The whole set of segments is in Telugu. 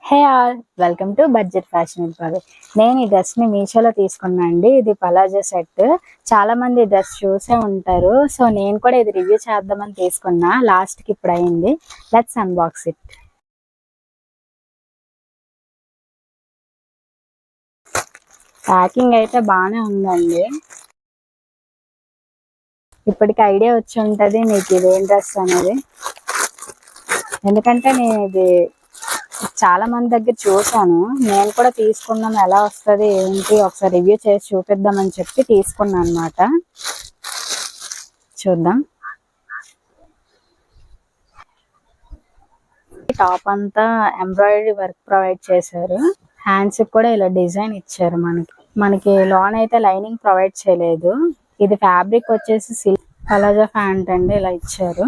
Hey all welcome to budget fashion with Bhavya. నేను ఈ డ్రెస్ ని మీషోలో తీసుకున్నా అండి. ఇది పలాజో సెట్. చాలా మంది ఈ డ్రెస్ చూసే ఉంటారు. సో నేను కూడా ఇది రివ్యూ చేద్దామని తీసుకున్నా. లాస్ట్ కి ఇప్పుడు అయింది. Let's unbox it. ప్యాకింగ్ అయితే బాగానే ఉందండి. ఇప్పటికి ఐడియా వచ్చి ఉంటది మీకు ఇదేం డ్రెస్ అనేది. ఎందుకంటే నేను ఇది చాలా మంది దగ్గర చూసాను. నేను కూడా తీసుకున్నాం, ఎలా వస్తుంది ఏంటి ఒకసారి రివ్యూ చేసి చూపిద్దామని చెప్పి తీసుకున్నాను అనమాట. చూద్దాం. టాప్ అంతా ఎంబ్రాయిడరీ వర్క్ ప్రొవైడ్ చేశారు. హ్యాండ్స్ కూడా ఇలా డిజైన్ ఇచ్చారు. మనకి లోన్ అయితే లైనింగ్ ప్రొవైడ్ చేయలేదు. ఇది ఫ్యాబ్రిక్ వచ్చేసి సిల్క్ పలాజో ప్యాంట్ అండి, ఇలా ఇచ్చారు.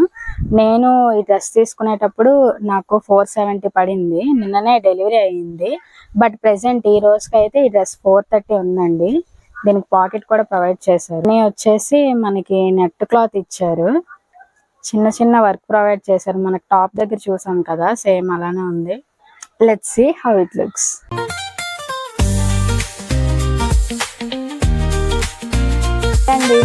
నేను ఈ డ్రెస్ తీసుకునేటప్పుడు నాకు 470 పడింది. నిన్ననే డెలివరీ అయ్యింది. బట్ ప్రెసెంట్ ఈ రోజుకి అయితే ఈ డ్రెస్ 430 ఉందండి. దీనికి పాకెట్ కూడా ప్రొవైడ్ చేశారు. నేను వచ్చేసి మనకి నెట్ క్లాత్ ఇచ్చారు. చిన్న చిన్న వర్క్ ప్రొవైడ్ చేశారు. మనకి టాప్ దగ్గర చూసాం కదా, సేమ్ అలానే ఉంది. Let's see how it looks. అండి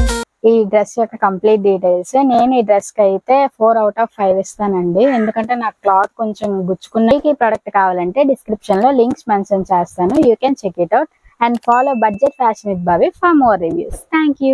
ఈ డ్రెస్ యొక్క కంప్లీట్ డీటెయిల్స్. నేను ఈ డ్రెస్ కి అయితే 4 out of 5 ఇస్తానండి. ఎందుకంటే నాకు క్లాత్ కొంచెం గుచ్చుకున్న. ఈ ప్రోడక్ట్ కావాలంటే డిస్క్రిప్షన్ లో లింక్స్ మెన్షన్ చేస్తాను. You can check it out and follow budget fashion with Bhavya for more reviews. Thank you.